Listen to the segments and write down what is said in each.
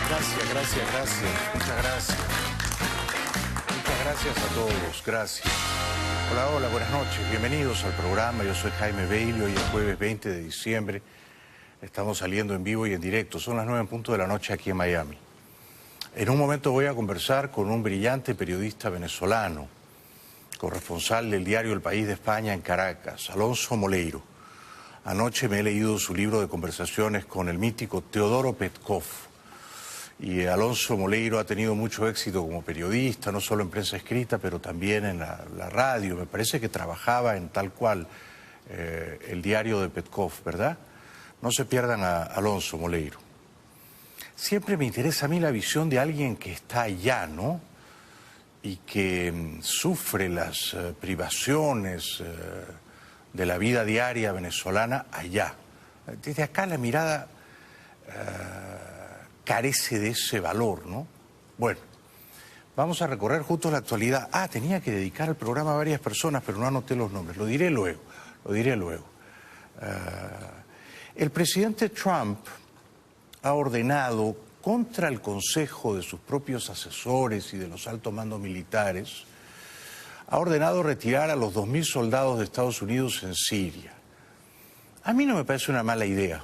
Gracias. Muchas gracias. Muchas gracias a todos. Gracias. Hola, buenas noches. Bienvenidos al programa. Yo soy Jaime Bailey. Hoy es jueves 20 de diciembre. Estamos saliendo en vivo y en directo. Son las 9 en punto de la noche aquí en Miami. En un momento voy a conversar con un brillante periodista venezolano, corresponsal del diario El País de España en Caracas, Alonso Moleiro. Anoche me he leído su libro de conversaciones con el mítico Teodoro Petkov. Y Alonso Moleiro ha tenido mucho éxito como periodista, no solo en prensa escrita, pero también en la radio. Me parece que trabajaba en tal cual el diario de Petkov, ¿verdad? No se pierdan a Alonso Moleiro. Siempre me interesa a mí la visión de alguien que está allá, ¿no? Y que sufre las privaciones de la vida diaria venezolana allá. Desde acá la mirada carece de ese valor, ¿no? Bueno, vamos a recorrer juntos la actualidad. Tenía que dedicar el programa a varias personas, pero no anoté los nombres. Lo diré luego. El presidente Trump ha ordenado, contra el consejo de sus propios asesores y de los altos mandos militares, ha ordenado retirar a los 2.000 soldados de Estados Unidos en Siria. A mí no me parece una mala idea.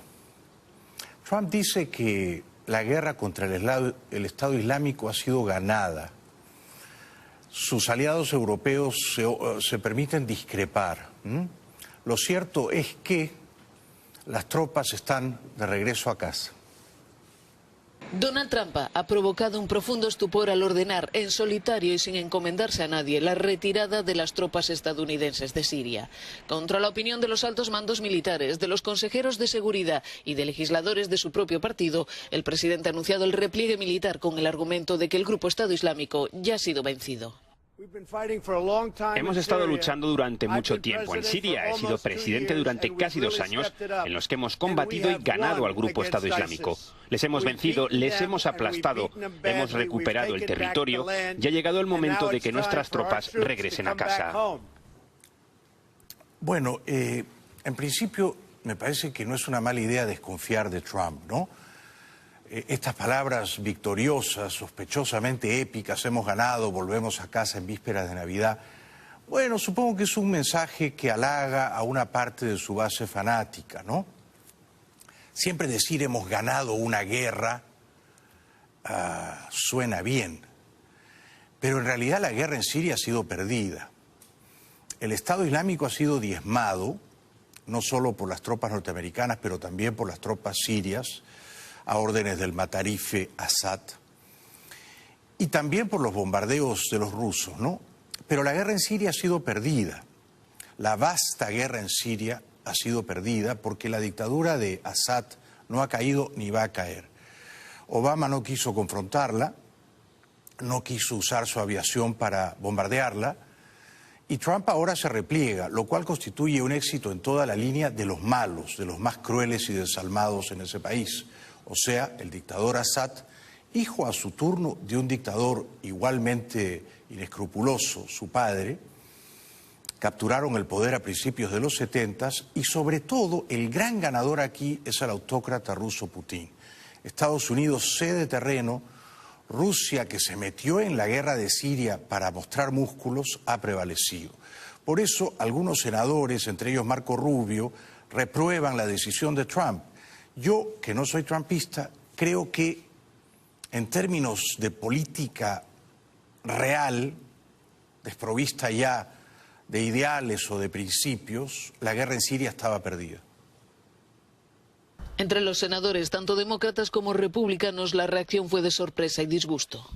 Trump dice que la guerra contra el Estado Islámico ha sido ganada. Sus aliados europeos se permiten discrepar. Lo cierto es que las tropas están de regreso a casa. Donald Trump ha provocado un profundo estupor al ordenar en solitario y sin encomendarse a nadie la retirada de las tropas estadounidenses de Siria. Contra la opinión de los altos mandos militares, de los consejeros de seguridad y de legisladores de su propio partido, el presidente ha anunciado el repliegue militar con el argumento de que el grupo Estado Islámico ya ha sido vencido. Hemos estado luchando durante mucho tiempo en Siria. He sido presidente durante casi 2 años en los que hemos combatido y ganado al grupo Estado Islámico. Les hemos vencido, les hemos aplastado, hemos recuperado el territorio y ha llegado el momento de que nuestras tropas regresen a casa. Bueno, en principio me parece que no es una mala idea desconfiar de Trump, ¿no? Estas palabras victoriosas, sospechosamente épicas, hemos ganado, volvemos a casa en vísperas de Navidad. Bueno, supongo que es un mensaje que halaga a una parte de su base fanática, ¿no? Siempre decir hemos ganado una guerra suena bien, pero en realidad la guerra en Siria ha sido perdida. El Estado Islámico ha sido diezmado, no solo por las tropas norteamericanas, pero también por las tropas sirias, a órdenes del matarife Assad, y también por los bombardeos de los rusos, ¿no? Pero la guerra en Siria ha sido perdida. La vasta guerra en Siria ha sido perdida porque la dictadura de Assad no ha caído ni va a caer. Obama no quiso confrontarla, no quiso usar su aviación para bombardearla, y Trump ahora se repliega, lo cual constituye un éxito en toda la línea de los malos, de los más crueles y desalmados en ese país. O sea, el dictador Assad, hijo a su turno de un dictador igualmente inescrupuloso, su padre, capturaron el poder a principios de los 70s y sobre todo el gran ganador aquí es el autócrata ruso Putin. Estados Unidos cede terreno, Rusia, que se metió en la guerra de Siria para mostrar músculos, ha prevalecido. Por eso algunos senadores, entre ellos Marco Rubio, reprueban la decisión de Trump. Yo, que no soy trumpista, creo que en términos de política real, desprovista ya de ideales o de principios, la guerra en Siria estaba perdida. Entre los senadores, tanto demócratas como republicanos, la reacción fue de sorpresa y disgusto.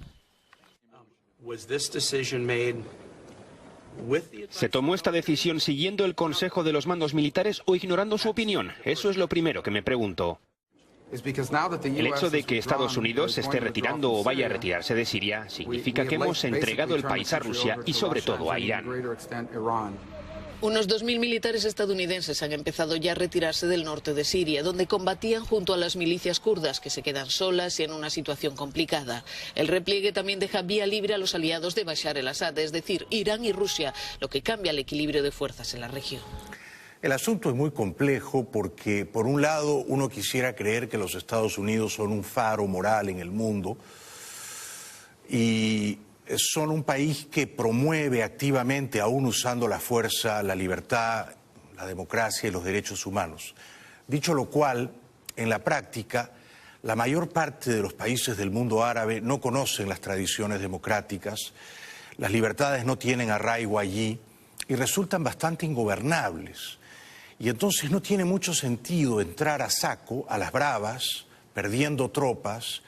¿Se tomó esta decisión siguiendo el consejo de los mandos militares o ignorando su opinión? Eso es lo primero que me pregunto. El hecho de que Estados Unidos se esté retirando o vaya a retirarse de Siria significa que hemos entregado el país a Rusia y sobre todo a Irán. Unos 2.000 militares estadounidenses han empezado ya a retirarse del norte de Siria, donde combatían junto a las milicias kurdas, que se quedan solas y en una situación complicada. El repliegue también deja vía libre a los aliados de Bashar el-Assad, es decir, Irán y Rusia, lo que cambia el equilibrio de fuerzas en la región. El asunto es muy complejo porque, por un lado, uno quisiera creer que los Estados Unidos son un faro moral en el mundo y son un país que promueve activamente, aún usando la fuerza, la libertad, la democracia y los derechos humanos. Dicho lo cual, en la práctica, la mayor parte de los países del mundo árabe no conocen las tradiciones democráticas, las libertades no tienen arraigo allí y resultan bastante ingobernables. Y entonces no tiene mucho sentido entrar a saco, a las bravas, perdiendo tropas,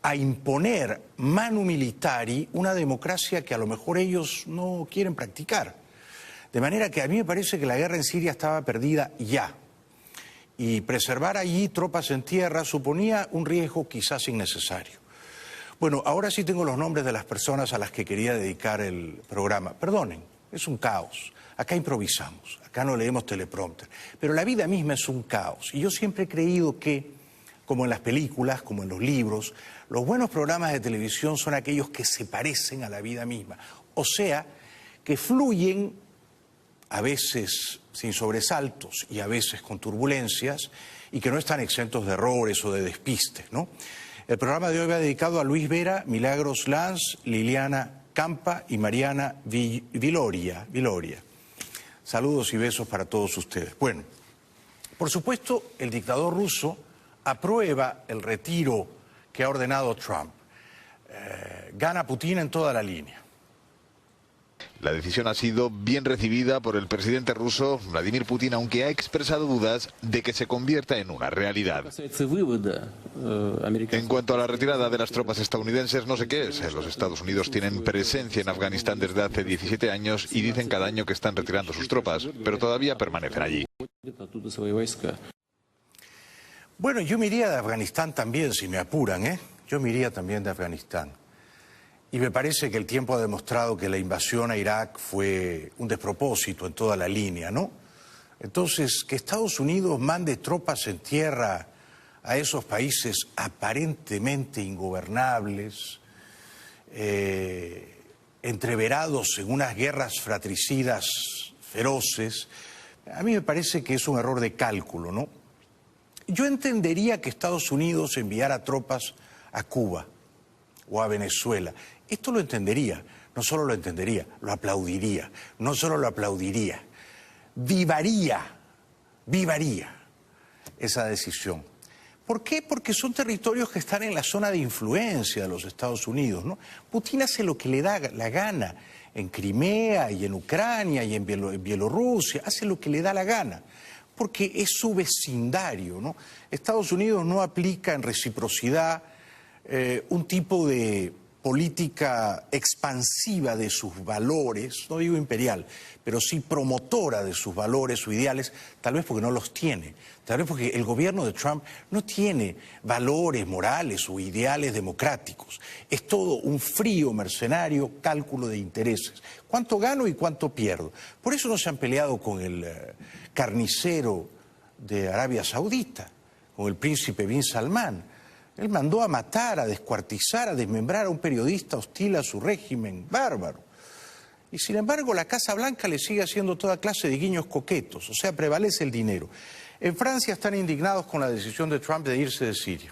a imponer manu militari una democracia que a lo mejor ellos no quieren practicar. De manera que a mí me parece que la guerra en Siria estaba perdida ya. Y preservar allí tropas en tierra suponía un riesgo quizás innecesario. Bueno, ahora sí tengo los nombres de las personas a las que quería dedicar el programa. Perdonen, es un caos. Acá improvisamos, acá no leemos teleprompter. Pero la vida misma es un caos. Y yo siempre he creído que, como en las películas, como en los libros, los buenos programas de televisión son aquellos que se parecen a la vida misma. O sea, que fluyen, a veces sin sobresaltos y a veces con turbulencias, y que no están exentos de errores o de despistes, ¿no? El programa de hoy va dedicado a Luis Vera, Milagros Lanz, Liliana Campa y Mariana Viloria. Saludos y besos para todos ustedes. Bueno, por supuesto, el dictador ruso aprueba el retiro que ha ordenado Trump. Gana Putin en toda la línea. La decisión ha sido bien recibida por el presidente ruso, Vladimir Putin, aunque ha expresado dudas de que se convierta en una realidad. En cuanto a la retirada de las tropas estadounidenses, no sé qué es. Los Estados Unidos tienen presencia en Afganistán desde hace 17 años y dicen cada año que están retirando sus tropas, pero todavía permanecen allí. Bueno, yo me iría de Afganistán también, si me apuran, ¿eh? Yo me iría también de Afganistán. Y me parece que el tiempo ha demostrado que la invasión a Irak fue un despropósito en toda la línea, ¿no? Entonces, que Estados Unidos mande tropas en tierra a esos países aparentemente ingobernables, entreverados en unas guerras fratricidas feroces, a mí me parece que es un error de cálculo, ¿no? Yo entendería que Estados Unidos enviara tropas a Cuba o a Venezuela. Esto lo entendería, no solo lo entendería, lo aplaudiría, no solo lo aplaudiría, vivaría esa decisión. ¿Por qué? Porque son territorios que están en la zona de influencia de los Estados Unidos, ¿no? Putin hace lo que le da la gana en Crimea y en Ucrania y en Bielorrusia, hace lo que le da la gana, porque es su vecindario, ¿no? Estados Unidos no aplica en reciprocidad un tipo de política expansiva de sus valores, no digo imperial, pero sí promotora de sus valores o ideales, tal vez porque no los tiene, tal vez porque el gobierno de Trump no tiene valores morales o ideales democráticos. Es todo un frío, mercenario cálculo de intereses. ¿Cuánto gano y cuánto pierdo? Por eso no se han peleado con el carnicero de Arabia Saudita, con el príncipe bin Salman. Él mandó a matar, a descuartizar, a desmembrar a un periodista hostil a su régimen bárbaro. Y sin embargo la Casa Blanca le sigue haciendo toda clase de guiños coquetos, o sea, prevalece el dinero. En Francia están indignados con la decisión de Trump de irse de Siria.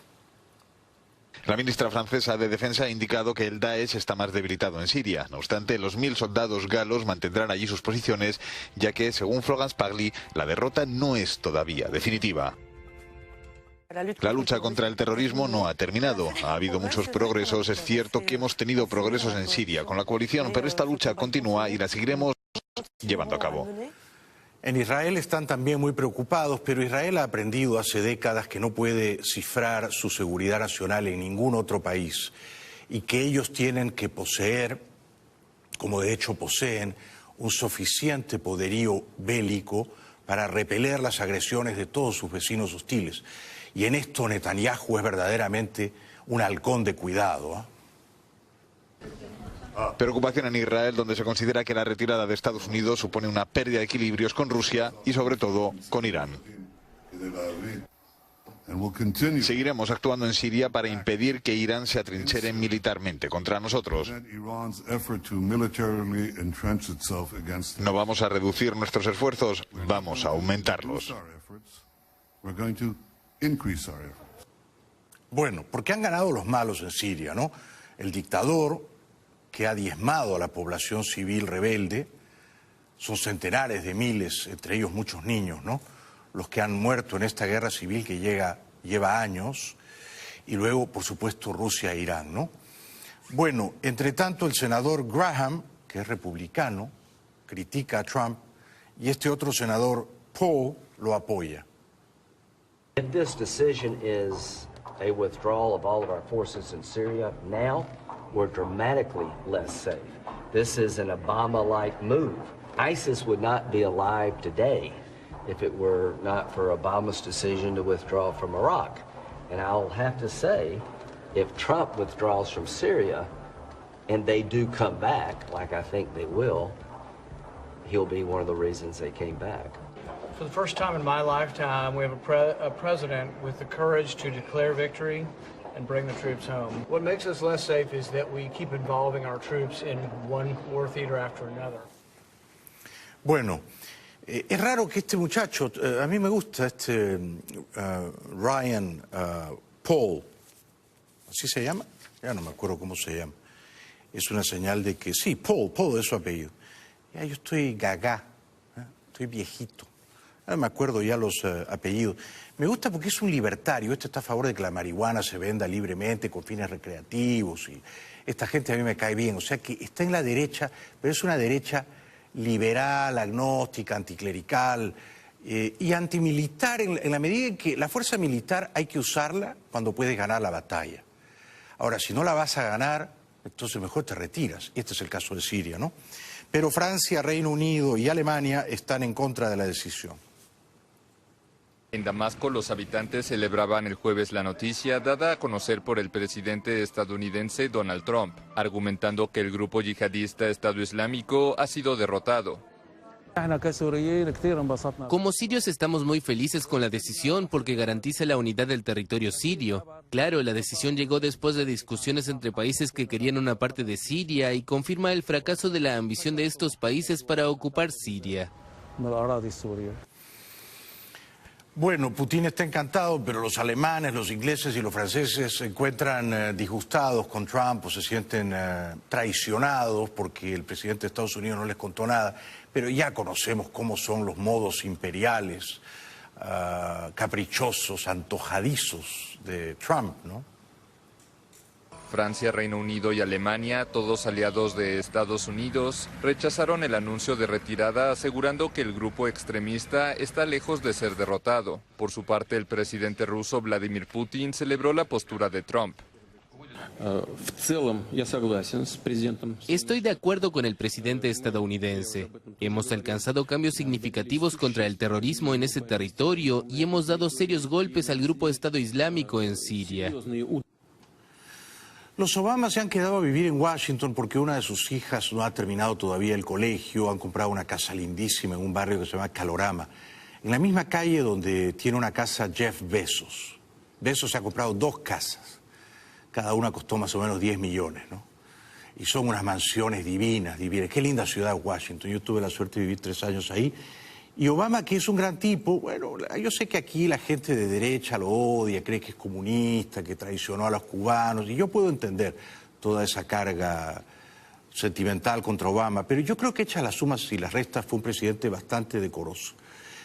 La ministra francesa de Defensa ha indicado que el Daesh está más debilitado en Siria. No obstante, los 1000 soldados galos mantendrán allí sus posiciones, ya que, según Florence Parly, la derrota no es todavía definitiva. La lucha contra el terrorismo no ha terminado. Ha habido muchos progresos. Es cierto que hemos tenido progresos en Siria con la coalición, pero esta lucha continúa y la seguiremos llevando a cabo. En Israel están también muy preocupados, pero Israel ha aprendido hace décadas que no puede cifrar su seguridad nacional en ningún otro país y que ellos tienen que poseer, como de hecho poseen, un suficiente poderío bélico para repeler las agresiones de todos sus vecinos hostiles. Y en esto Netanyahu es verdaderamente un halcón de cuidado, Preocupación en Israel, donde se considera que la retirada de Estados Unidos supone una pérdida de equilibrios con Rusia y sobre todo con Irán. Seguiremos actuando en Siria para impedir que Irán se atrinchere militarmente contra nosotros. No vamos a reducir nuestros esfuerzos, vamos a aumentarlos. Bueno, porque han ganado los malos en Siria, ¿no? El dictador que ha diezmado a la población civil rebelde, son centenares de miles, entre ellos muchos niños, ¿no? Los que han muerto en esta guerra civil que lleva años, y luego, por supuesto, Rusia e Irán, ¿no? Bueno, entre tanto, el senador Graham, que es republicano, critica a Trump, y este otro senador, Paul, lo apoya. If this decision is a withdrawal of all of our forces in Syria, now we're dramatically less safe. This is an Obama-like move. ISIS would not be alive today if it were not for Obama's decision to withdraw from Iraq. And I'll have to say, if Trump withdraws from Syria and they do come back, like I think they will, he'll be one of the reasons they came back. For the first time in my lifetime, we have a president with the courage to declare victory and bring the troops home. What makes us less safe is that we keep involving our troops in one war theater after another. Bueno, es raro que este muchacho, a mí me gusta Ryan Paul, ¿así se llama? Ya no me acuerdo cómo se llama. Es una señal de que sí, Paul es su apellido. Ya yo estoy gaga, estoy viejito. No me acuerdo ya los apellidos. Me gusta porque es un libertario. Este está a favor de que la marihuana se venda libremente con fines recreativos. Y esta gente a mí me cae bien. O sea que está en la derecha, pero es una derecha liberal, agnóstica, anticlerical y antimilitar en la medida en que la fuerza militar hay que usarla cuando puedes ganar la batalla. Ahora, si no la vas a ganar, entonces mejor te retiras. Y este es el caso de Siria, ¿no? Pero Francia, Reino Unido y Alemania están en contra de la decisión. En Damasco, los habitantes celebraban el jueves la noticia dada a conocer por el presidente estadounidense Donald Trump, argumentando que el grupo yihadista Estado Islámico ha sido derrotado. Como sirios estamos muy felices con la decisión porque garantiza la unidad del territorio sirio. Claro, la decisión llegó después de discusiones entre países que querían una parte de Siria y confirma el fracaso de la ambición de estos países para ocupar Siria. Bueno, Putin está encantado, pero los alemanes, los ingleses y los franceses se encuentran disgustados con Trump o se sienten traicionados porque el presidente de Estados Unidos no les contó nada. Pero ya conocemos cómo son los modos imperiales, caprichosos, antojadizos de Trump, ¿no? Francia, Reino Unido y Alemania, todos aliados de Estados Unidos, rechazaron el anuncio de retirada asegurando que el grupo extremista está lejos de ser derrotado. Por su parte, el presidente ruso Vladimir Putin celebró la postura de Trump. Estoy de acuerdo con el presidente estadounidense. Hemos alcanzado cambios significativos contra el terrorismo en ese territorio y hemos dado serios golpes al grupo Estado Islámico en Siria. Los Obama se han quedado a vivir en Washington porque una de sus hijas no ha terminado todavía el colegio, han comprado una casa lindísima en un barrio que se llama Calorama, en la misma calle donde tiene una casa Jeff Bezos. Bezos se ha comprado 2 casas, cada una costó más o menos 10 millones, ¿no? Y son unas mansiones divinas, divinas. Qué linda ciudad Washington, yo tuve la suerte de vivir 3 años ahí. Y Obama, que es un gran tipo, bueno, yo sé que aquí la gente de derecha lo odia, cree que es comunista, que traicionó a los cubanos, y yo puedo entender toda esa carga sentimental contra Obama, pero yo creo que hecha las sumas y las restas fue un presidente bastante decoroso.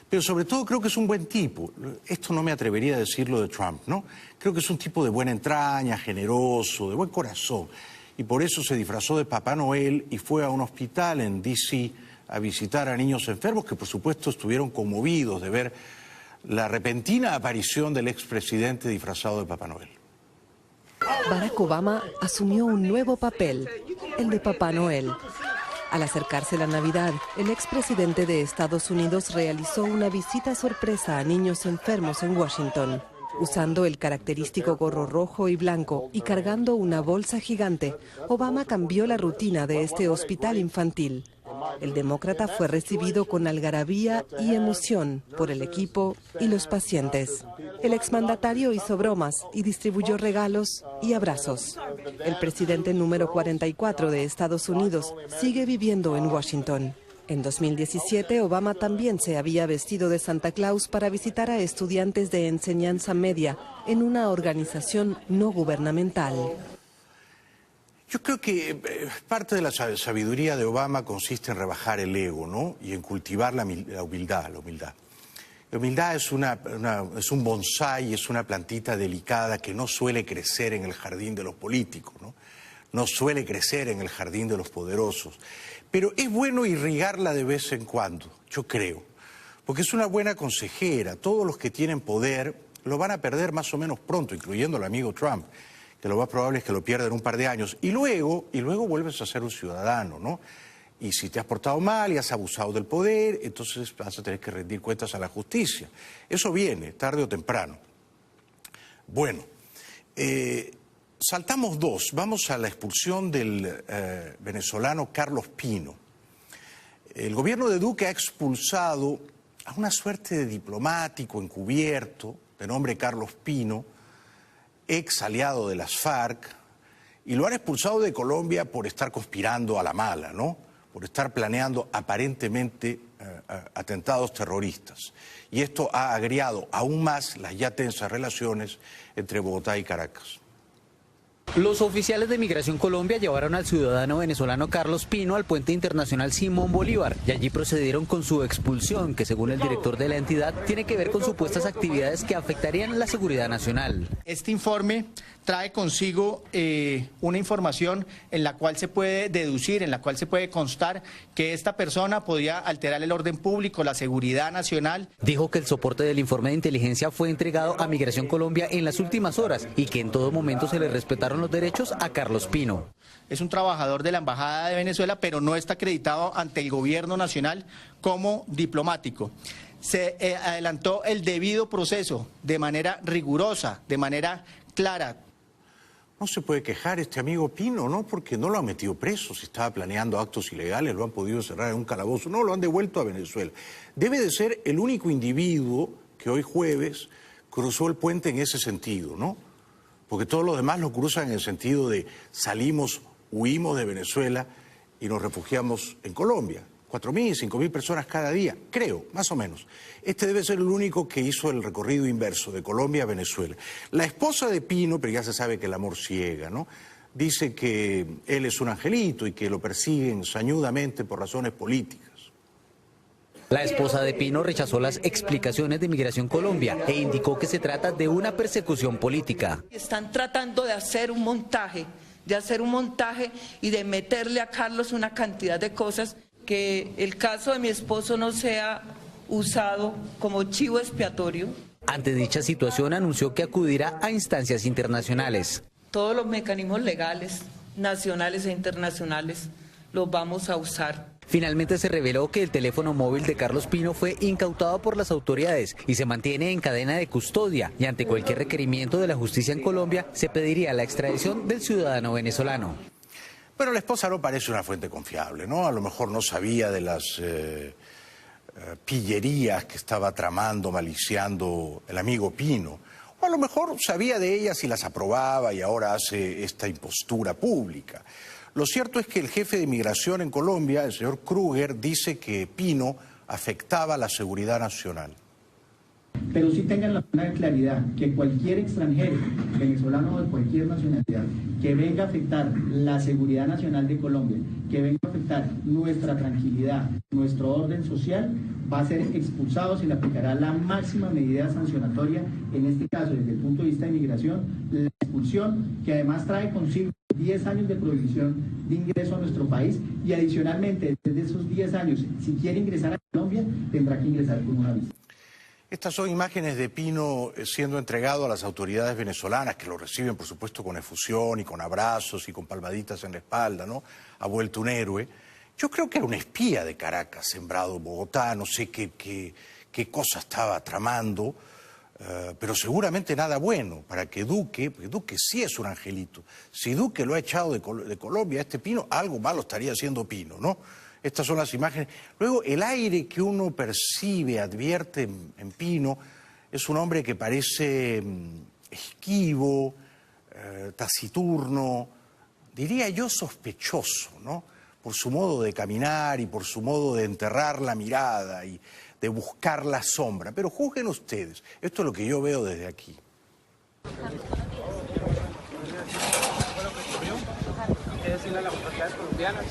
Pero sobre todo creo que es un buen tipo. Esto no me atrevería a decirlo de Trump, ¿no? Creo que es un tipo de buena entraña, generoso, de buen corazón, y por eso se disfrazó de Papá Noel y fue a un hospital en D.C., a visitar a niños enfermos que por supuesto estuvieron conmovidos de ver la repentina aparición del expresidente disfrazado de Papá Noel. Barack Obama asumió un nuevo papel, el de Papá Noel. Al acercarse la Navidad, el expresidente de Estados Unidos realizó una visita sorpresa a niños enfermos en Washington. Usando el característico gorro rojo y blanco y cargando una bolsa gigante, Obama cambió la rutina de este hospital infantil. El demócrata fue recibido con algarabía y emoción por el equipo y los pacientes. El exmandatario hizo bromas y distribuyó regalos y abrazos. El presidente número 44 de Estados Unidos sigue viviendo en Washington. En 2017, Obama también se había vestido de Santa Claus para visitar a estudiantes de enseñanza media en una organización no gubernamental. Yo creo que parte de la sabiduría de Obama consiste en rebajar el ego, ¿no? Y en cultivar la humildad. La humildad es un bonsái, es una plantita delicada que no suele crecer en el jardín de los políticos, ¿no? No suele crecer en el jardín de los poderosos. Pero es bueno irrigarla de vez en cuando, yo creo, porque es una buena consejera. Todos los que tienen poder lo van a perder más o menos pronto, incluyendo el amigo Trump, que lo más probable es que lo pierda en un par de años. Y luego vuelves a ser un ciudadano, ¿no? Y si te has portado mal y has abusado del poder, entonces vas a tener que rendir cuentas a la justicia. Eso viene, tarde o temprano. Bueno, saltamos dos. Vamos a la expulsión del venezolano Carlos Pino. El gobierno de Duque ha expulsado a una suerte de diplomático encubierto de nombre Carlos Pino, ex aliado de las FARC, y lo han expulsado de Colombia por estar conspirando a la mala, ¿no? Por estar planeando aparentemente atentados terroristas. Y esto ha agriado aún más las ya tensas relaciones entre Bogotá y Caracas. Los oficiales de Migración Colombia llevaron al ciudadano venezolano Carlos Pino al puente internacional Simón Bolívar y allí procedieron con su expulsión, que según el director de la entidad tiene que ver con supuestas actividades que afectarían la seguridad nacional. Este informe trae consigo una información en la cual se puede deducir, en la cual se puede constar que esta persona podía alterar el orden público, la seguridad nacional. Dijo que el soporte del informe de inteligencia fue entregado a Migración Colombia en las últimas horas y que en todo momento se le respetaron los derechos a Carlos Pino. Es un trabajador de la Embajada de Venezuela, pero no está acreditado ante el gobierno nacional como diplomático. Se adelantó el debido proceso de manera rigurosa, de manera clara. No se puede quejar este amigo Pino, ¿no? Porque no lo han metido preso. Si estaba planeando actos ilegales, lo han podido encerrar en un calabozo. No, lo han devuelto a Venezuela. Debe de ser el único individuo que hoy jueves cruzó el puente en ese sentido, ¿no? Porque todos los demás lo cruzan en el sentido de salimos, huimos de Venezuela y nos refugiamos en Colombia. 4.000, 5.000 personas cada día, creo, más o menos. Este debe ser el único que hizo el recorrido inverso de Colombia a Venezuela. La esposa de Pino, pero ya se sabe que el amor ciega, ¿no? Dice que él es un angelito y que lo persiguen sañudamente por razones políticas. La esposa de Pino rechazó las explicaciones de Migración Colombia e indicó que se trata de una persecución política. Están tratando de hacer un montaje y de meterle a Carlos una cantidad de cosas, que el caso de mi esposo no sea usado como chivo expiatorio. Ante dicha situación anunció que acudirá a instancias internacionales. Todos los mecanismos legales, nacionales e internacionales, los vamos a usar. Finalmente se reveló que el teléfono móvil de Carlos Pino fue incautado por las autoridades y se mantiene en cadena de custodia, y ante cualquier requerimiento de la justicia en Colombia se pediría la extradición del ciudadano venezolano. Bueno, la esposa no parece una fuente confiable, ¿no? A lo mejor no sabía de las pillerías que estaba tramando, maliciando el amigo Pino. O a lo mejor sabía de ellas y las aprobaba y ahora hace esta impostura pública. Lo cierto es que el jefe de migración en Colombia, el señor Kruger, dice que Pino afectaba la seguridad nacional. Pero sí tengan la plena claridad que cualquier extranjero, venezolano o de cualquier nacionalidad, que venga a afectar la seguridad nacional de Colombia, que venga a afectar nuestra tranquilidad, nuestro orden social, va a ser expulsado. Se le aplicará la máxima medida sancionatoria, en este caso desde el punto de vista de migración, la expulsión, que además trae consigo 10 años de prohibición de ingreso a nuestro país, y adicionalmente desde esos 10 años, si quiere ingresar a Colombia, tendrá que ingresar con una visa. Estas son imágenes de Pino siendo entregado a las autoridades venezolanas, que lo reciben, por supuesto, con efusión y con abrazos y con palmaditas en la espalda, ¿no? Ha vuelto un héroe. Yo creo que era un espía de Caracas, sembrado en Bogotá, no sé qué cosa estaba tramando, pero seguramente nada bueno para que Duque, porque Duque sí es un angelito. Si Duque lo ha echado de Colombia, este Pino, algo malo estaría haciendo Pino, ¿no? Estas son las imágenes. Luego, el aire que uno percibe, advierte en Pino, es un hombre que parece esquivo, taciturno, diría yo sospechoso, ¿no? Por su modo de caminar y por su modo de enterrar la mirada y de buscar la sombra. Pero juzguen ustedes, esto es lo que yo veo desde aquí. ¿Qué decirle a las autoridades colombianas?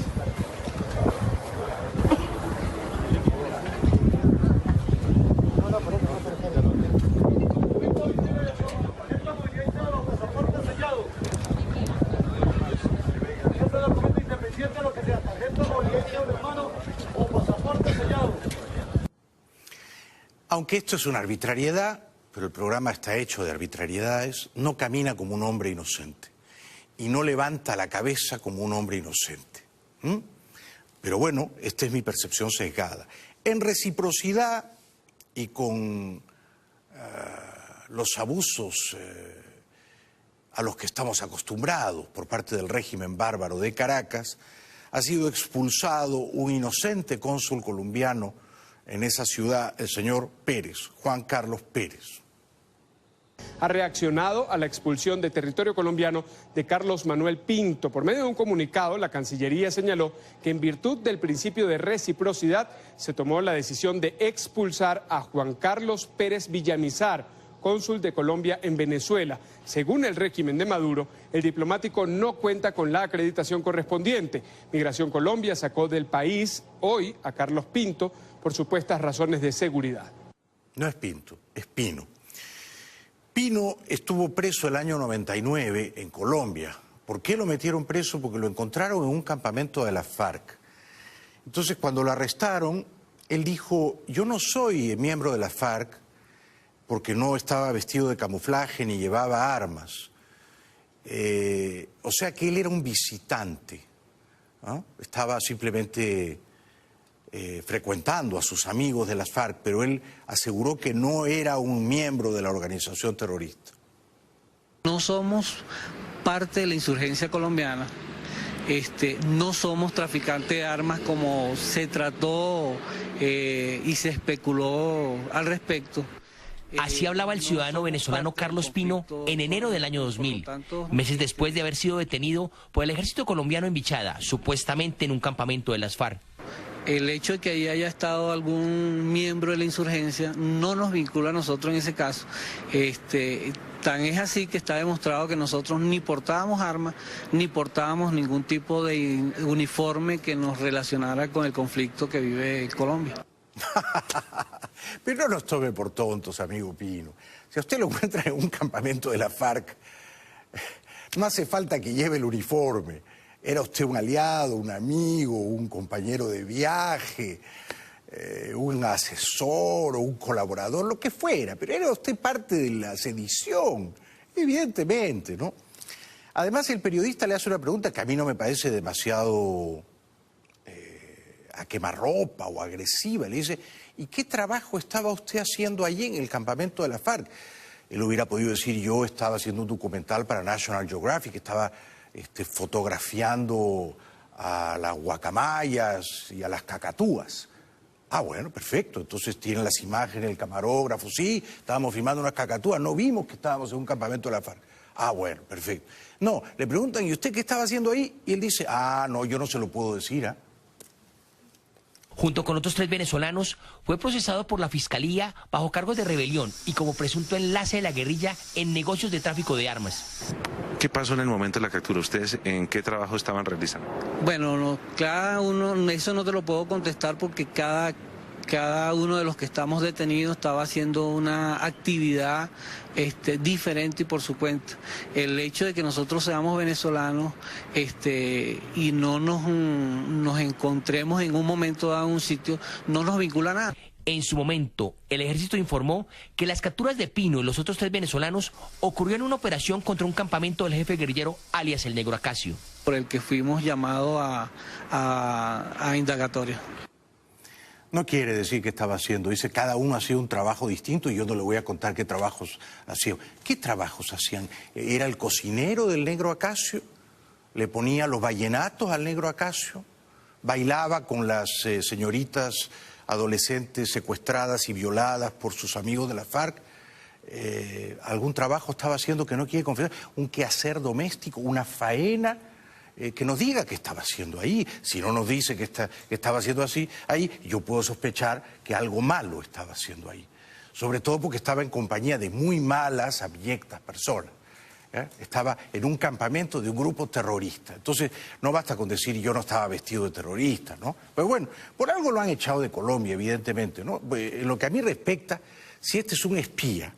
Aunque esto es una arbitrariedad, pero el programa está hecho de arbitrariedades, no camina como un hombre inocente y no levanta la cabeza como un hombre inocente. Pero bueno, esta es mi percepción sesgada. En reciprocidad y con los abusos a los que estamos acostumbrados por parte del régimen bárbaro de Caracas, ha sido expulsado un inocente cónsul colombiano en esa ciudad, el señor Pérez, Juan Carlos Pérez. Ha reaccionado a la expulsión de territorio colombiano de Carlos Manuel Pinto. Por medio de un comunicado, la Cancillería señaló que en virtud del principio de reciprocidad se tomó la decisión de expulsar a Juan Carlos Pérez Villamizar, cónsul de Colombia en Venezuela. Según el régimen de Maduro, el diplomático no cuenta con la acreditación correspondiente. Migración Colombia sacó del país hoy a Carlos Pinto por supuestas razones de seguridad. No es Pinto, es Pino. Pino estuvo preso el año 99 en Colombia. ¿Por qué lo metieron preso? Porque lo encontraron en un campamento de la FARC. Entonces, cuando lo arrestaron, él dijo, yo no soy miembro de la FARC, porque no estaba vestido de camuflaje ni llevaba armas. O sea que él era un visitante, ¿no? Estaba simplemente frecuentando a sus amigos de las FARC, pero él aseguró que no era un miembro de la organización terrorista. No somos parte de la insurgencia colombiana, no somos traficantes de armas como se trató y se especuló al respecto. Así hablaba el ciudadano venezolano Carlos Pino en enero del año 2000, meses después de haber sido detenido por el ejército colombiano en Vichada, supuestamente en un campamento de las FARC. El hecho de que ahí haya estado algún miembro de la insurgencia no nos vincula a nosotros en ese caso. Tan es así que está demostrado que nosotros ni portábamos armas, ni portábamos ningún tipo de uniforme que nos relacionara con el conflicto que vive Colombia. Pero no nos tome por tontos, amigo Pino. Si a usted lo encuentra en un campamento de la FARC, no hace falta que lleve el uniforme. Era usted un aliado, un amigo, un compañero de viaje, un asesor o un colaborador, lo que fuera, pero era usted parte de la sedición, evidentemente, ¿no? Además, el periodista le hace una pregunta que a mí no me parece demasiado a quemarropa o agresiva. Le dice, ¿y qué trabajo estaba usted haciendo allí en el campamento de la FARC? Él hubiera podido decir, yo estaba haciendo un documental para National Geographic, estaba fotografiando a las guacamayas y a las cacatúas. Ah, bueno, perfecto. Entonces tienen las imágenes, el camarógrafo. Sí, estábamos filmando unas cacatúas, no vimos que estábamos en un campamento de la FARC. Ah, bueno, perfecto. No, le preguntan, ¿y usted qué estaba haciendo ahí? Y él dice, ah, no, yo no se lo puedo decir, ¿ah? Junto con otros 3 venezolanos, fue procesado por la Fiscalía bajo cargos de rebelión y como presunto enlace de la guerrilla en negocios de tráfico de armas. ¿Qué pasó en el momento de la captura? ¿Ustedes en qué trabajo estaban realizando? Bueno, cada uno, eso no te lo puedo contestar porque cada uno de los que estamos detenidos estaba haciendo una actividad diferente y por su cuenta. El hecho de que nosotros seamos venezolanos y no nos encontremos en un momento dado en un sitio, no nos vincula a nada. En su momento, el ejército informó que las capturas de Pino y los otros 3 venezolanos ocurrieron en una operación contra un campamento del jefe guerrillero alias el Negro Acacio. Por el que fuimos llamados a indagatoria. No quiere decir que estaba haciendo, dice cada uno hacía un trabajo distinto y yo no le voy a contar qué trabajos hacían. ¿Qué trabajos hacían? ¿Era el cocinero del Negro Acacio? ¿Le ponía los vallenatos al Negro Acacio? bailaba con las señoritas adolescentes secuestradas y violadas por sus amigos de la FARC. Algún trabajo estaba haciendo que no quiere confesar, un quehacer doméstico, una faena, que nos diga qué estaba haciendo ahí. Si no nos dice que estaba haciendo así ahí, yo puedo sospechar que algo malo estaba haciendo ahí. Sobre todo porque estaba en compañía de muy malas, abyectas personas. Estaba en un campamento de un grupo terrorista. Entonces, no basta con decir yo no estaba vestido de terrorista, ¿no? Pero bueno, por algo lo han echado de Colombia, evidentemente, ¿no? En lo que a mí respecta, si este es un espía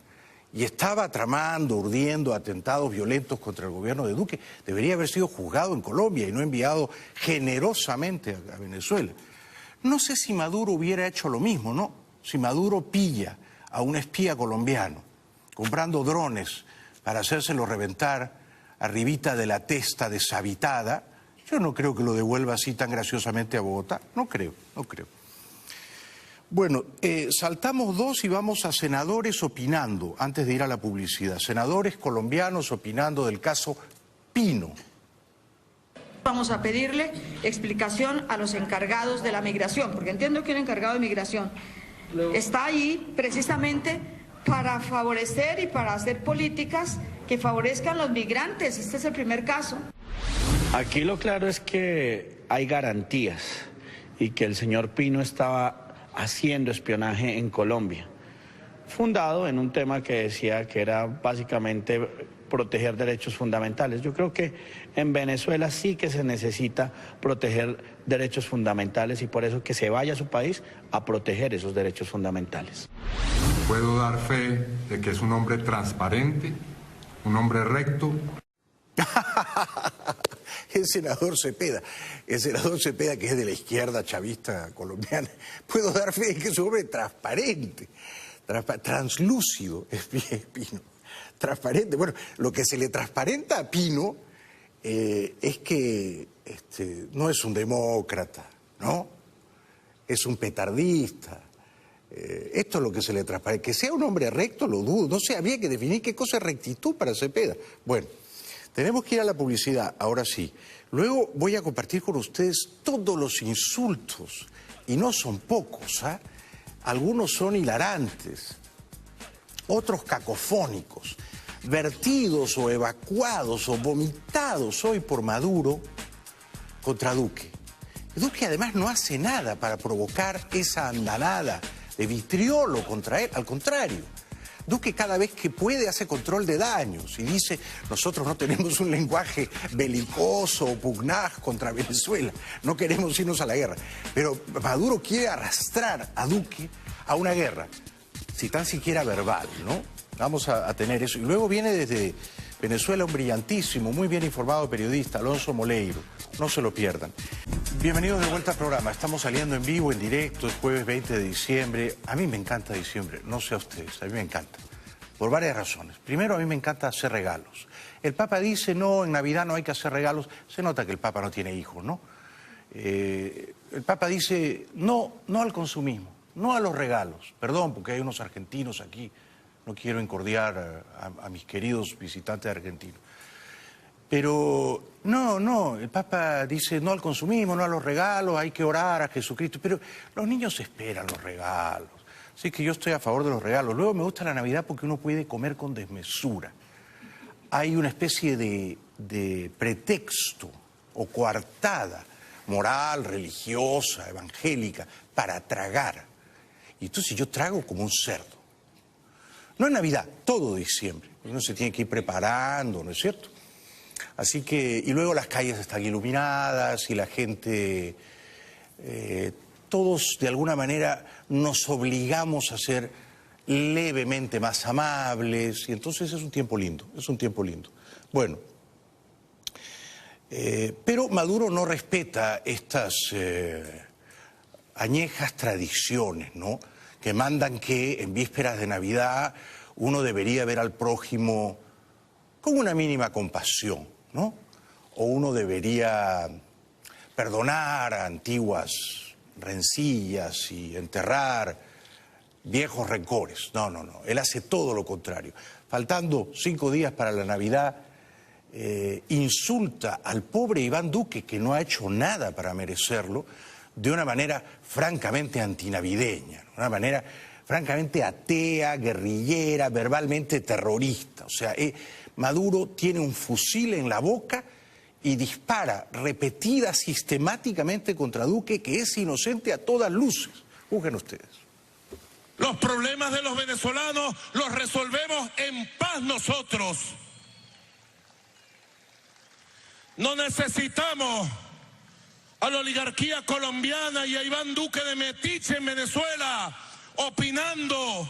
y estaba tramando, urdiendo atentados violentos contra el gobierno de Duque, debería haber sido juzgado en Colombia y no enviado generosamente a Venezuela. No sé si Maduro hubiera hecho lo mismo, ¿no? Si Maduro pilla a un espía colombiano comprando drones para hacérselo reventar arribita de la testa deshabitada, yo no creo que lo devuelva así tan graciosamente a Bogotá. No creo. Bueno, saltamos dos y vamos a senadores opinando, antes de ir a la publicidad. Senadores colombianos opinando del caso Pino. Vamos a pedirle explicación a los encargados de la migración, porque entiendo que el encargado de migración está ahí precisamente para favorecer y para hacer políticas que favorezcan a los migrantes. Este es el primer caso. Aquí lo claro es que hay garantías y que el señor Pino estaba haciendo espionaje en Colombia, fundado en un tema que decía que era básicamente proteger derechos fundamentales. Yo creo que en Venezuela sí que se necesita proteger derechos fundamentales y por eso que se vaya a su país a proteger esos derechos fundamentales. Puedo dar fe de que es un hombre transparente, un hombre recto. El senador Cepeda, que es de la izquierda chavista colombiana, puedo dar fe de que es un hombre transparente, translúcido, es Pino, transparente. Bueno, lo que se le transparenta a Pino es que no es un demócrata, ¿no? Es un petardista. Esto es lo que se le transparenta. Que sea un hombre recto, lo dudo. No sé, había que definir qué cosa es rectitud para Cepeda. Bueno. Tenemos que ir a la publicidad, ahora sí. Luego voy a compartir con ustedes todos los insultos, y no son pocos, ¿eh? Algunos son hilarantes, otros cacofónicos, vertidos o evacuados o vomitados hoy por Maduro contra Duque. Duque además no hace nada para provocar esa andanada de vitriolo contra él, al contrario. Duque cada vez que puede hace control de daños y dice, nosotros no tenemos un lenguaje belicoso o pugnaz contra Venezuela, no queremos irnos a la guerra. Pero Maduro quiere arrastrar a Duque a una guerra, si tan siquiera verbal, ¿no? Vamos a tener eso. Y luego viene desde Venezuela un brillantísimo, muy bien informado periodista, Alonso Moleiro. No se lo pierdan. Bienvenidos de vuelta al programa. Estamos saliendo en vivo, en directo, es jueves 20 de diciembre. A mí me encanta diciembre, no sé a ustedes, a mí me encanta. Por varias razones. Primero, a mí me encanta hacer regalos. El Papa dice, no, en Navidad no hay que hacer regalos. Se nota que el Papa no tiene hijos, ¿no? El Papa dice, no al consumismo, no a los regalos. Perdón, porque hay unos argentinos aquí. No quiero encordiar a mis queridos visitantes argentinos. Pero no, el Papa dice no al consumismo, no a los regalos, hay que orar a Jesucristo. Pero los niños esperan los regalos. Así que yo estoy a favor de los regalos. Luego me gusta la Navidad porque uno puede comer con desmesura. Hay una especie de pretexto o coartada moral, religiosa, evangélica, para tragar. Y entonces yo trago como un cerdo. No en Navidad, todo diciembre. Uno se tiene que ir preparando, ¿no es cierto? Así que, y luego las calles están iluminadas y la gente, todos de alguna manera nos obligamos a ser levemente más amables y entonces es un tiempo lindo, Bueno, pero Maduro no respeta estas añejas tradiciones, ¿no? Que mandan que en vísperas de Navidad uno debería ver al prójimo con una mínima compasión, ¿no? O uno debería perdonar a antiguas rencillas y enterrar viejos rencores. No. Él hace todo lo contrario. Faltando 5 días para la Navidad, insulta al pobre Iván Duque, que no ha hecho nada para merecerlo, de una manera francamente antinavideña, una manera francamente atea, guerrillera, verbalmente terrorista. O sea, Maduro tiene un fusil en la boca y dispara repetida sistemáticamente contra Duque, que es inocente a todas luces. Juzguen ustedes. Los problemas de los venezolanos los resolvemos en paz nosotros. No necesitamos a la oligarquía colombiana y a Iván Duque de metiche en Venezuela opinando.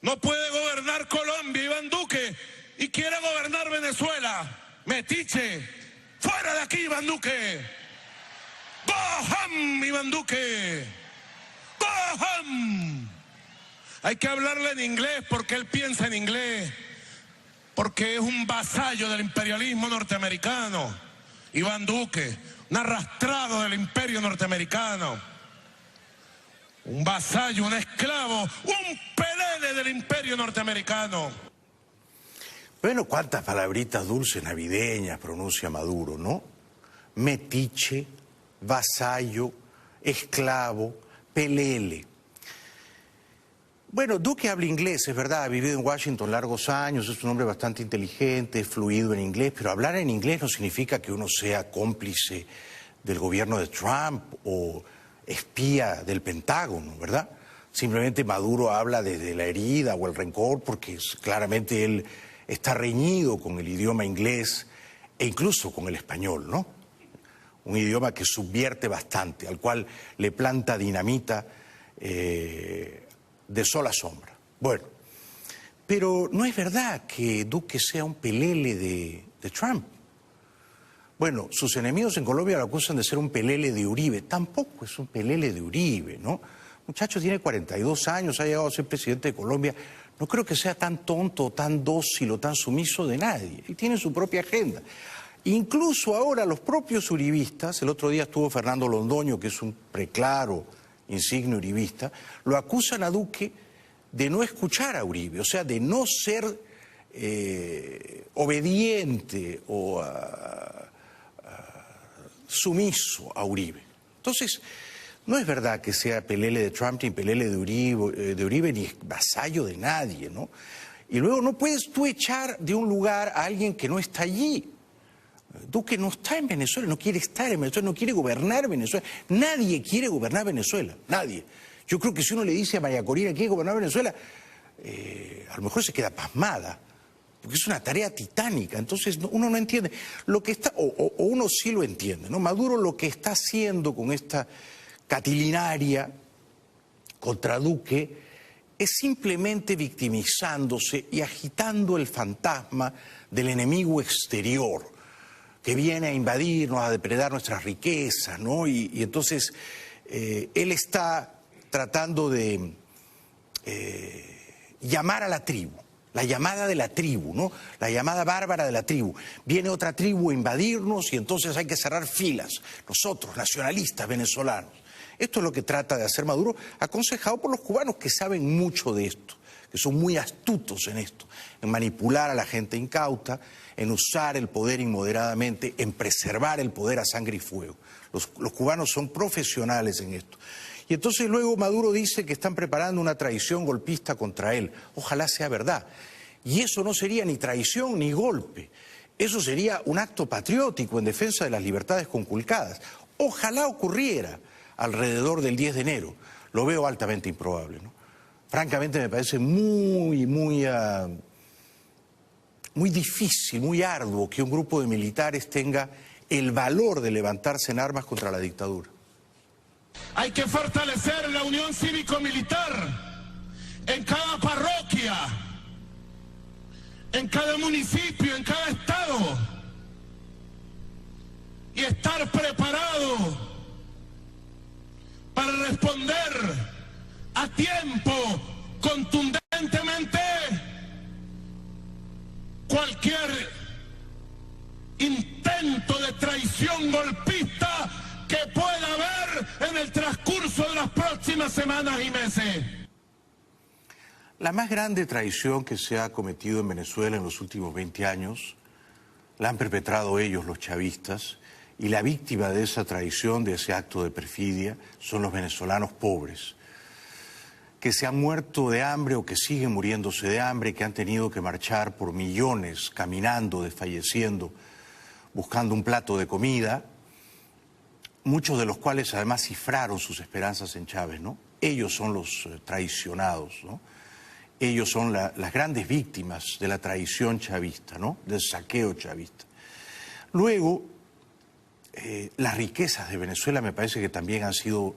No puede gobernar Colombia Iván Duque y quiere gobernar Venezuela. Metiche, fuera de aquí Iván Duque. ¡Boham, Iván Duque! ¡Boham! Hay que hablarle en inglés porque él piensa en inglés. Porque es un vasallo del imperialismo norteamericano. Iván Duque, un arrastrado del imperio norteamericano. Un vasallo, un esclavo, un pelele del imperio norteamericano. Bueno, cuántas palabritas dulces navideñas pronuncia Maduro, ¿no? Metiche, vasallo, esclavo, pelele. Bueno, Duque habla inglés, es verdad, ha vivido en Washington largos años, es un hombre bastante inteligente, fluido en inglés, pero hablar en inglés no significa que uno sea cómplice del gobierno de Trump o espía del Pentágono, ¿verdad? Simplemente Maduro habla desde la herida o el rencor porque claramente él está reñido con el idioma inglés e incluso con el español, ¿no? Un idioma que subvierte bastante, al cual le planta dinamita de sola sombra. Bueno, pero no es verdad que Duque sea un pelele de Trump. Bueno, sus enemigos en Colombia lo acusan de ser un pelele de Uribe. Tampoco es un pelele de Uribe, ¿no? Muchacho tiene 42 años, ha llegado a ser presidente de Colombia. No creo que sea tan tonto, tan dócil o tan sumiso de nadie. Y tiene su propia agenda. Incluso ahora los propios uribistas, el otro día estuvo Fernando Londoño, que es un preclaro insigne uribista, lo acusan a Duque de no escuchar a Uribe, o sea, de no ser obediente o sumiso a Uribe. Entonces, no es verdad que sea pelele de Trump ni pelele de Uribe ni vasallo de nadie, ¿no? Y luego no puedes tú echar de un lugar a alguien que no está allí. Duque no está en Venezuela, no quiere estar en Venezuela, no quiere gobernar Venezuela. Nadie quiere gobernar Venezuela, nadie. Yo creo que si uno le dice a María Corina que quiere gobernar Venezuela, a lo mejor se queda pasmada, porque es una tarea titánica. Entonces uno no entiende lo que está, o uno sí lo entiende, ¿no? Maduro lo que está haciendo con esta catilinaria contra Duque es simplemente victimizándose y agitando el fantasma del enemigo exterior que viene a invadirnos, a depredar nuestras riquezas, ¿no? Y entonces él está tratando de llamar a la tribu, la llamada de la tribu, ¿no? La llamada bárbara de la tribu. Viene otra tribu a invadirnos y entonces hay que cerrar filas, nosotros, nacionalistas venezolanos. Esto es lo que trata de hacer Maduro, aconsejado por los cubanos que saben mucho de esto, que son muy astutos en esto, en manipular a la gente incauta, en usar el poder inmoderadamente, en preservar el poder a sangre y fuego. Los cubanos son profesionales en esto. Y entonces luego Maduro dice que están preparando una traición golpista contra él. Ojalá sea verdad. Y eso no sería ni traición ni golpe. Eso sería un acto patriótico en defensa de las libertades conculcadas. Ojalá ocurriera alrededor del 10 de enero. Lo veo altamente improbable, ¿no? Francamente me parece muy difícil, muy arduo que un grupo de militares tenga el valor de levantarse en armas contra la dictadura. Hay que fortalecer la unión cívico-militar en cada parroquia, en cada municipio, en cada estado, y estar preparado para responder a tiempo, contundentemente, cualquier intento de traición golpista que pueda haber en el transcurso de las próximas semanas y meses. La más grande traición que se ha cometido en Venezuela en los últimos 20 años la han perpetrado ellos, los chavistas, y la víctima de esa traición, de ese acto de perfidia, son los venezolanos pobres, que se han muerto de hambre o que siguen muriéndose de hambre, que han tenido que marchar por millones, caminando, desfalleciendo, buscando un plato de comida, muchos de los cuales además cifraron sus esperanzas en Chávez, ¿no? Ellos son los traicionados, ¿no? Ellos son las grandes víctimas de la traición chavista, ¿no? Del saqueo chavista. Luego, las riquezas de Venezuela me parece que también han sido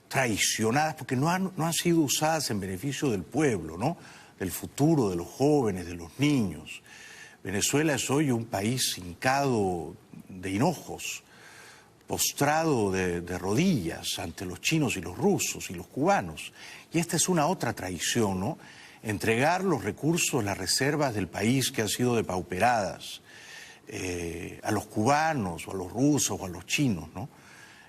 traicionadas porque no han sido usadas en beneficio del pueblo, ¿no? Del futuro, de los jóvenes, de los niños. Venezuela es hoy un país hincado de hinojos, postrado de rodillas ante los chinos y los rusos y los cubanos. Y esta es una otra traición, ¿no? Entregar los recursos, las reservas del país que han sido depauperadas a los cubanos o a los rusos o a los chinos, ¿no?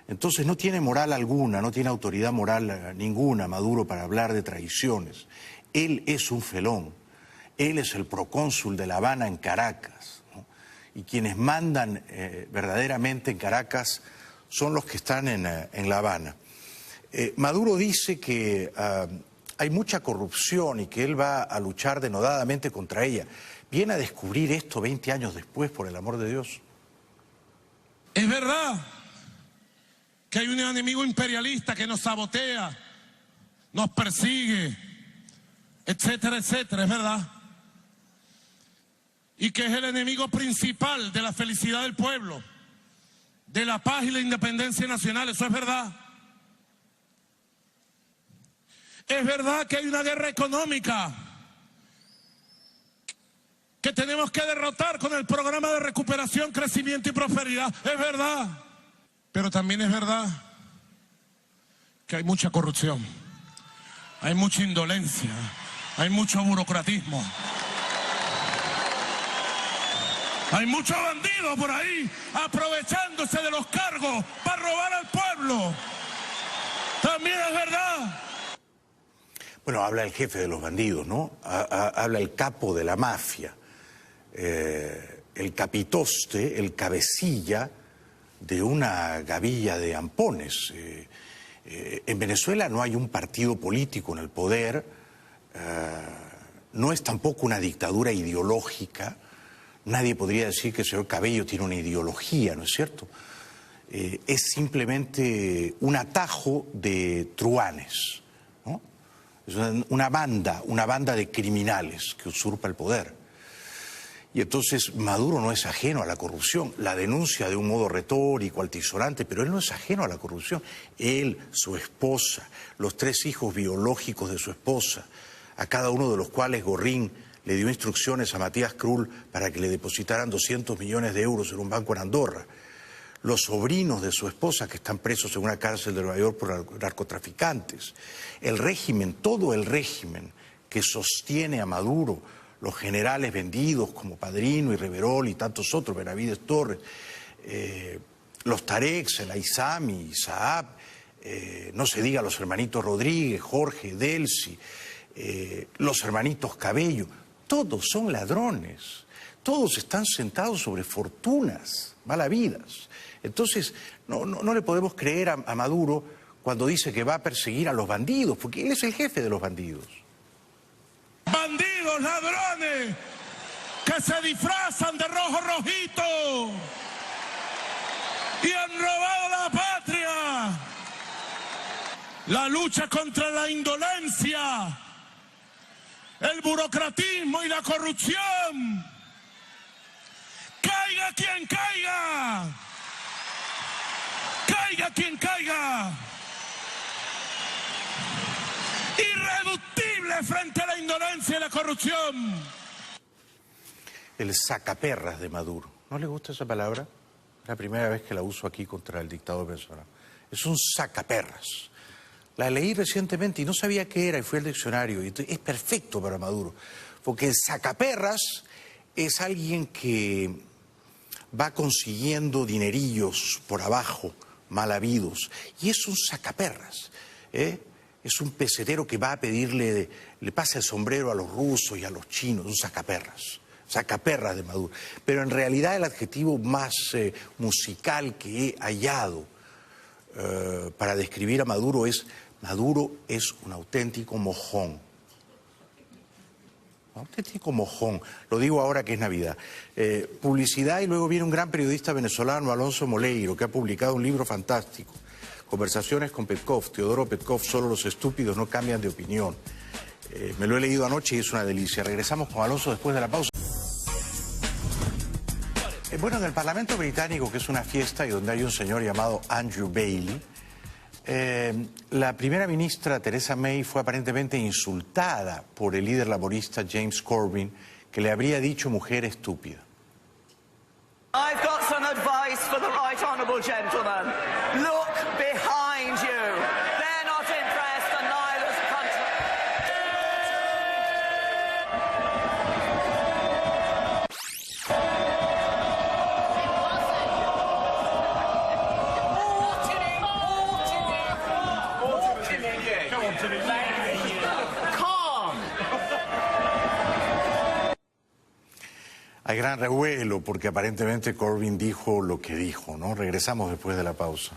Entonces no tiene moral alguna, no tiene autoridad moral ninguna Maduro para hablar de traiciones. Él es un felón, él es el procónsul de La Habana en Caracas, ¿no? Y quienes mandan verdaderamente en Caracas son los que están en La Habana. Maduro dice que hay mucha corrupción y que él va a luchar denodadamente contra ella. Viene a descubrir esto 20 años después, por el amor de Dios. Es verdad que hay un enemigo imperialista que nos sabotea, nos persigue, etcétera, etcétera, es verdad. Y que es el enemigo principal de la felicidad del pueblo, de la paz y la independencia nacional, eso es verdad. Es verdad que hay una guerra económica que tenemos que derrotar con el programa de recuperación, crecimiento y prosperidad, es verdad. Pero también es verdad que hay mucha corrupción, hay mucha indolencia, hay mucho burocratismo. Hay muchos bandidos por ahí aprovechándose de los cargos para robar al pueblo. También es verdad. Bueno, habla el jefe de los bandidos, ¿no? Habla el capo de la mafia, el capitoste, el cabecilla de una gavilla de ampones. En Venezuela no hay un partido político en el poder, no es tampoco una dictadura ideológica. Nadie podría decir que el señor Cabello tiene una ideología, ¿no es cierto? Es simplemente un atajo de truhanes, ¿no? Es una banda de criminales que usurpa el poder. Y entonces Maduro no es ajeno a la corrupción, la denuncia de un modo retórico, altisonante, pero él no es ajeno a la corrupción. Él, su esposa, los 3 hijos biológicos de su esposa, a cada uno de los cuales Gorrín le dio instrucciones a Matías Krull para que le depositaran 200 millones de euros en un banco en Andorra. Los sobrinos de su esposa que están presos en una cárcel de Nueva York por narcotraficantes. El régimen, todo el régimen que sostiene a Maduro, los generales vendidos como Padrino y Reverol y tantos otros, Benavides Torres, los Tareks, el Aizami, Saab, no se diga los hermanitos Rodríguez, Jorge, Delcy, los hermanitos Cabello. Todos son ladrones, todos están sentados sobre fortunas malavidas. Entonces, no le podemos creer a Maduro cuando dice que va a perseguir a los bandidos, porque él es el jefe de los bandidos. Bandidos, ladrones, que se disfrazan de rojo rojito y han robado la patria. La lucha contra la indolencia, el burocratismo y la corrupción. Caiga quien caiga. Caiga quien caiga. Irreductible frente a la indolencia y la corrupción. El sacaperras de Maduro. ¿No le gusta esa palabra? Es la primera vez que la uso aquí contra el dictador venezolano. Es un sacaperras. La leí recientemente y no sabía qué era y fui al diccionario. Y es perfecto para Maduro, porque el sacaperras es alguien que va consiguiendo dinerillos por abajo, mal habidos, y es un sacaperras. es un pesetero que va a pedirle, le pasa el sombrero a los rusos y a los chinos, un sacaperras de Maduro. Pero en realidad el adjetivo más musical que he hallado para describir a Maduro es un auténtico mojón. Un auténtico mojón. Lo digo ahora que es Navidad. Publicidad, y luego viene un gran periodista venezolano, Alonso Moleiro, que ha publicado un libro fantástico. Conversaciones con Petkov, Teodoro Petkov, solo los estúpidos no cambian de opinión. Me lo he leído anoche y es una delicia. Regresamos con Alonso después de la pausa. Bueno, en el Parlamento británico, que es una fiesta y donde hay un señor llamado Andrew Bailey, la primera ministra Theresa May fue aparentemente insultada por el líder laborista James Corbyn, que le habría dicho mujer estúpida. I've got some advice for the right honourable gentleman. Look behind you. They're not impressed and neither's the country. Hay gran revuelo porque aparentemente Corbyn dijo lo que dijo, ¿no? Regresamos después de la pausa.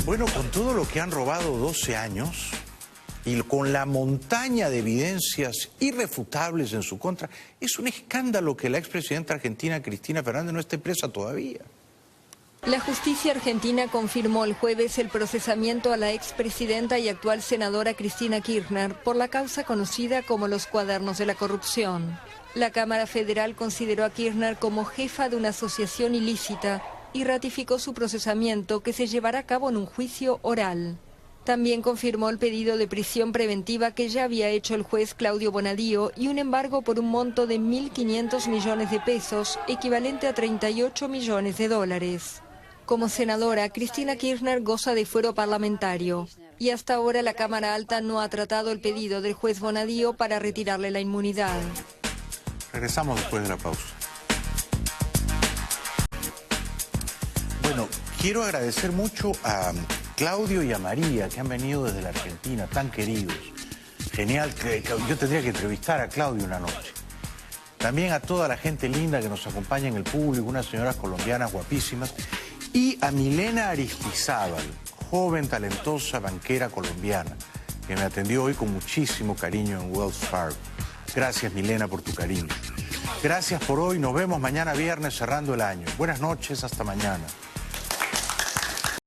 Bueno, con todo lo que han robado 12 años y con la montaña de evidencias irrefutables en su contra, es un escándalo que la expresidenta argentina Cristina Fernández no esté presa todavía. La justicia argentina confirmó el jueves el procesamiento a la expresidenta y actual senadora Cristina Kirchner por la causa conocida como los cuadernos de la corrupción. La Cámara Federal consideró a Kirchner como jefa de una asociación ilícita y ratificó su procesamiento, que se llevará a cabo en un juicio oral. También confirmó el pedido de prisión preventiva que ya había hecho el juez Claudio Bonadío y un embargo por un monto de 1.500 millones de pesos, equivalente a 38 millones de dólares. Como senadora, Cristina Kirchner goza de fuero parlamentario y hasta ahora la Cámara Alta no ha tratado el pedido del juez Bonadío para retirarle la inmunidad. Regresamos después de la pausa. Bueno, quiero agradecer mucho a Claudio y a María, que han venido desde la Argentina, tan queridos. Genial, yo tendría que entrevistar a Claudio una noche. También a toda la gente linda que nos acompaña en el público, unas señoras colombianas guapísimas. Y a Milena Aristizábal, joven, talentosa banquera colombiana, que me atendió hoy con muchísimo cariño en Wells Fargo. Gracias, Milena, por tu cariño. Gracias por hoy. Nos vemos mañana viernes cerrando el año. Buenas noches, hasta mañana.